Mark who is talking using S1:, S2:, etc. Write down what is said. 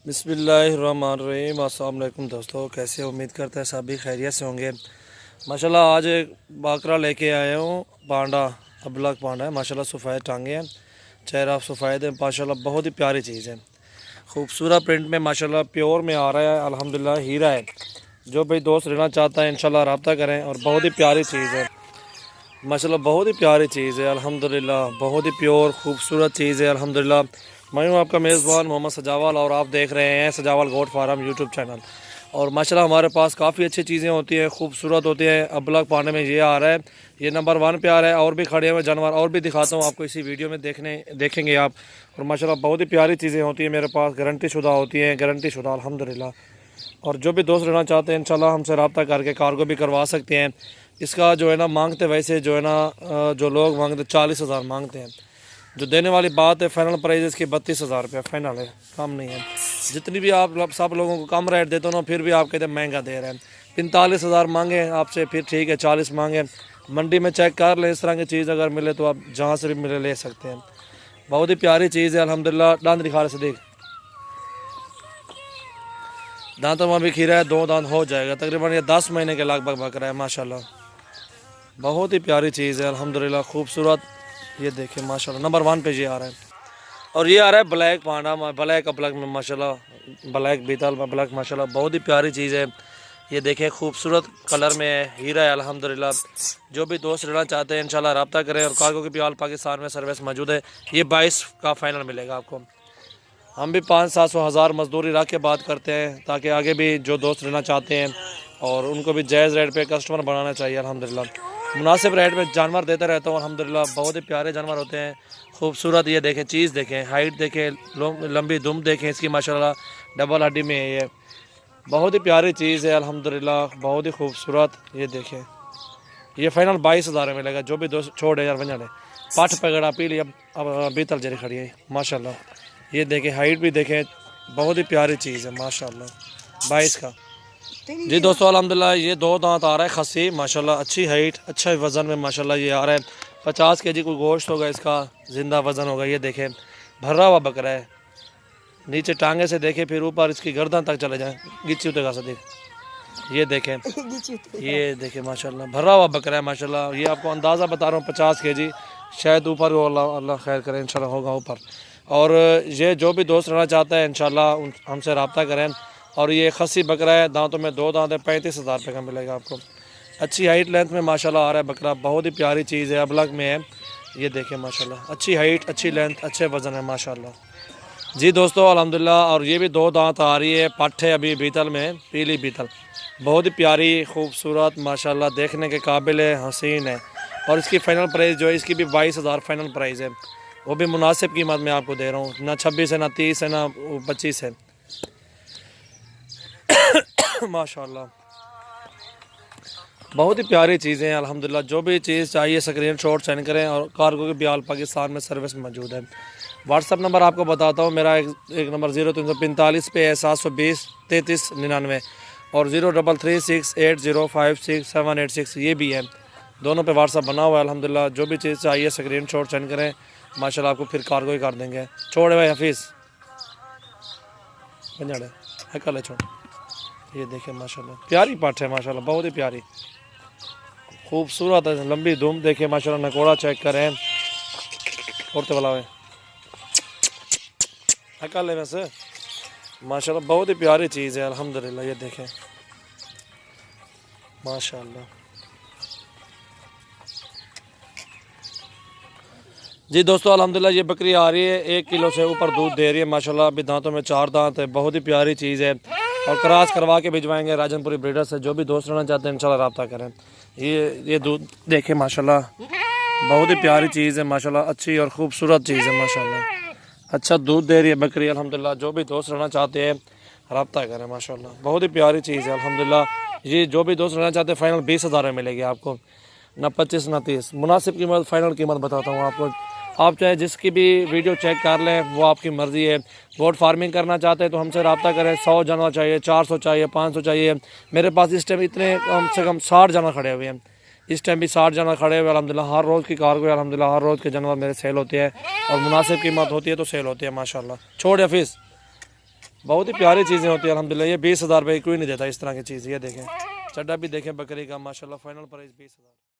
S1: बिस्मिल्लाहिर्रहमानिर्रहीम। अस्सलाम वालेकुम दोस्तों, कैसे हो? उम्मीद करते हैं सभी खैरियत से होंगे। माशाल्लाह आज एक बकरा लेके आया हूँ, पांडा, अबलग पांडा है माशाल्लाह। सफ़ेद टांगे हैं, चेहरा सफ़ेद है माशाल्लाह, बहुत ही प्यारी चीज़ है। खूबसूरत प्रिंट में माशाल्लाह, प्योर में आ रहा है अल्हम्दुलिल्लाह, हीरा है। जो भाई दोस्त लेना चाहता है इंशाल्लाह रब्ता करें। और बहुत ही प्यारी चीज़ है माशाल्लाह, बहुत ही प्यारी चीज़ है अल्हम्दुलिल्लाह, बहुत ही प्योर खूबसूरत चीज़ है अल्हम्दुलिल्लाह। मैं हूँ आपका मेज़बान मोहम्मद सजावाल और आप देख रहे हैं सजावाल गोट फार्म यूट्यूब चैनल। और माशाल्लाह हमारे पास काफ़ी अच्छी चीज़ें होती हैं, खूबसूरत होती हैं। अबलग पाने में ये आ रहा है, ये नंबर 1 पे आ रहा है। और भी खड़े हुए जानवर और भी दिखाता हूँ आपको इसी वीडियो में देखेंगे आप। और माशाल्लाह बहुत ही प्यारी चीज़ें होती हैं मेरे पास, गारंटी शुदा होती हैं, गारंटी शुदा अल्हम्दुलिल्लाह। और जो भी दोस्त लेना चाहते हैं इंशाल्लाह हमसे रब्ता करके कार्गो भी करवा सकते हैं। इसका जो है ना मांगते, वैसे जो है ना जो लोग मांगते 40,000 मांगते हैं। जो देने वाली बात है, फाइनल प्राइस इसकी 32,000 रुपया फाइनल है, कम नहीं है। जितनी भी आप सब लोगों को कम रेट देते हो ना, फिर भी आप कहते हैं महंगा दे रहे हैं। 45,000 मांगे आपसे, फिर ठीक है 40 मांगे। मंडी में चेक कर लें, इस तरह की चीज़ अगर मिले तो आप जहाँ से भी मिले ले सकते हैं। बहुत ही प्यारी चीज़ है अल्हम्दुलिल्लाह। दांत दिखा रहे सदीक, दांतों में भी खीरा है, 2 दांत हो जाएगा तकरीबन। ये 10 महीने के लगभग बकरा है माशाल्लाह। बहुत ही प्यारी चीज़ है अल्हम्दुलिल्लाह, खूबसूरत। ये देखिए माशाल्लाह नंबर 1 पे ये आ रहा है। और ये आ रहा है ब्लैक पांडा, ब्लैक अबलग में माशाल्लाह, ब्लैक बीतल में ब्लैक माशाल्लाह, बहुत ही प्यारी चीज़ है। ये देखें खूबसूरत कलर में है, हीरा है अल्हम्दुलिल्लाह। जो भी दोस्त लेना चाहते हैं इंशाल्लाह रब्ता करें। और कार्गो की भी ऑल पाकिस्तान में सर्विस मौजूद है। ये 22 का फाइनल मिलेगा आपको। हम भी 500-700 हज़ार मजदूरी रख के बात करते हैं, ताकि आगे भी जो दोस्त लेना चाहते हैं और उनको भी जायज़ रेट पे कस्टमर बनाना चाहिए अल्हम्दुलिल्लाह। मुनासिब रेट में जानवर देते रहता हूँ अल्हम्दुलिल्लाह। बहुत ही प्यारे जानवर होते हैं, खूबसूरत। ये देखें चीज़ देखें, हाइट देखें, लंबी दुम देखें इसकी माशाल्लाह, डबल हड्डी में है ये। बहुत ही प्यारी चीज़ है अल्हम्दुलिल्लाह, बहुत ही खूबसूरत। ये देखें, ये फाइनल 22,000 में मिलेगा। जो भी दोस्त छोड़ यार बंजाने पाठ पगड़ा पी लिया, अब बीतल जरी खड़ी है माशाल्लाह। ये देखें हाइट भी देखें, बहुत ही प्यारी चीज़ है माशाल्लाह, 22 का। जी दोस्तों अल्हम्दुलिल्लाह, ये 2 दांत आ रहा है खस्सी माशाल्लाह, अच्छी हाइट, अच्छा वज़न में माशाल्लाह ये आ रहा है। 50 केजी कोई गोश्त होगा इसका, ज़िंदा वज़न होगा। ये देखें भरा हुआ बकरा है, नीचे टांगे से देखें, फिर ऊपर इसकी गर्दन तक चले जाएँ, गिच्ची उतरेगा सदी। ये देखें, ये देखें माशाल्लाह भरा हुआ बकरा है माशाल्लाह। ये आपको अंदाज़ा बता रहा हूँ 50 केजी, शायद ऊपर हो, अल्लाह अल्लाह खैर करे इंशाल्लाह होगा ऊपर। और ये जो भी दोस्त रहना चाहता है इंशाल्लाह हमसे रब्ता करें। और ये खस्सी बकरा है, दांतों में 2 दांत है, 35,000 रुपये का मिलेगा आपको। अच्छी हाइट लेंथ में माशाल्लाह आ रहा है बकरा, बहुत ही प्यारी चीज़ है, अबलग में है। ये देखें माशाल्लाह, अच्छी हाइट, अच्छी लेंथ, अच्छे वज़न है माशाल्लाह। जी दोस्तों अल्हम्दुलिल्लाह। और ये भी 2 दांत आ रही है, पट्ठ है अभी बीतल में, पीली बीतल, बहुत ही प्यारी खूबसूरत माशाल्लाह, देखने के काबिल है, हसीन है। और इसकी फ़ाइनल प्राइस जो है इसकी भी 22,000 फाइनल प्राइस है, वो भी मुनासिब कीमत में आपको दे रहा हूँ। ना 26 है, ना 30 है, ना 25 है माशाल्लाह। बहुत ही प्यारी चीज़ें हैं अल्हम्दुलिल्लाह। जो भी चीज़ चाहिए स्क्रीन शॉट सेंड करें। और कार्गो की भी ऑल पाकिस्तान में सर्विस मौजूद है। व्हाट्सअप नंबर आपको बताता हूँ, मेरा एक नंबर 0345 पे है, 720 33 99। और 03368056 ये भी है, दोनों पे व्हाट्सअप बना हुआ है अल्हम्दुलिल्लाह। जो भी चीज़ चाहिए स्क्रीन शॉट सेंड करें माशाल्लाह, आपको फिर कार्गो ही कर देंगे। छोड़े भाई हफीज़ पंजाड़े है कल छोड़। ये देखें माशाल्लाह प्यारी पाठ है माशाल्लाह, बहुत ही प्यारी खूबसूरत है, लंबी धूम देखें माशाल्लाह। नकोड़ा चेक करें और तो वाला है कल है वैसे माशाल्लाह, बहुत ही प्यारी चीज़ है अल्हम्दुलिल्लाह। ये देखें माशाल्लाह। जी दोस्तों अल्हम्दुलिल्लाह, ये बकरी आ रही है 1 किलो से ऊपर दूध दे रही है माशाल्लाह। अभी दांतों में 4 दांत है, बहुत ही प्यारी चीज़ है। और क्रॉस करवा के भिजवाएंगे राजनपुरी ब्रीडर से। जो भी दोस्त रहना चाहते हैं इंशाल्लाह रब्ता करें। ये दूध देखें माशाल्लाह, बहुत ही प्यारी चीज़ है माशाल्लाह, अच्छी और ख़ूबसूरत चीज़ है माशाल्लाह। अच्छा दूध दे रही है बकरी अल्हम्दुलिल्लाह। जो भी दोस्त रहना चाहते हैं रब्ता करें माशाल्लाह, बहुत ही प्यारी चीज़ है अल्हम्दुलिल्लाह। ये जो भी दोस्त रहना चाहते हैं फाइनल 20,000 में मिलेगी आपको, ना 25 ना 30। मुनासिब कीमत, फाइनल कीमत बताता हूँ आपको। आप चाहे जिसकी भी वीडियो चेक कर लें, वो आपकी मर्ज़ी है। गोट फार्मिंग करना चाहते हैं तो हमसे रब्ता करें। 100 जानवर चाहिए, 400 चाहिए, 500 चाहिए। मेरे पास इस टाइम इतने कम से कम 60 जानवर खड़े हुए हैं। इस टाइम भी 60 जानवर खड़े हुए अल्हम्दुलिल्लाह। हर रोज़ की कार्गो है अल्हम्दुलिल्लाह, हर रोज़ के जानवर मेरे सेल होते हैं। और मुनासिब कीमत होती है तो सेल होती है माशाल्लाह। छोड़ हफीज़ बहुत ही प्यारी चीज़ें होती है अल्हम्दुलिल्लाह। ये 20,000 रुपये कोई नहीं देता इस तरह की चीज़। ये देखें चड्डा भी देखें बकरी का, माशाल्लाह फाइनल प्राइस 20,000।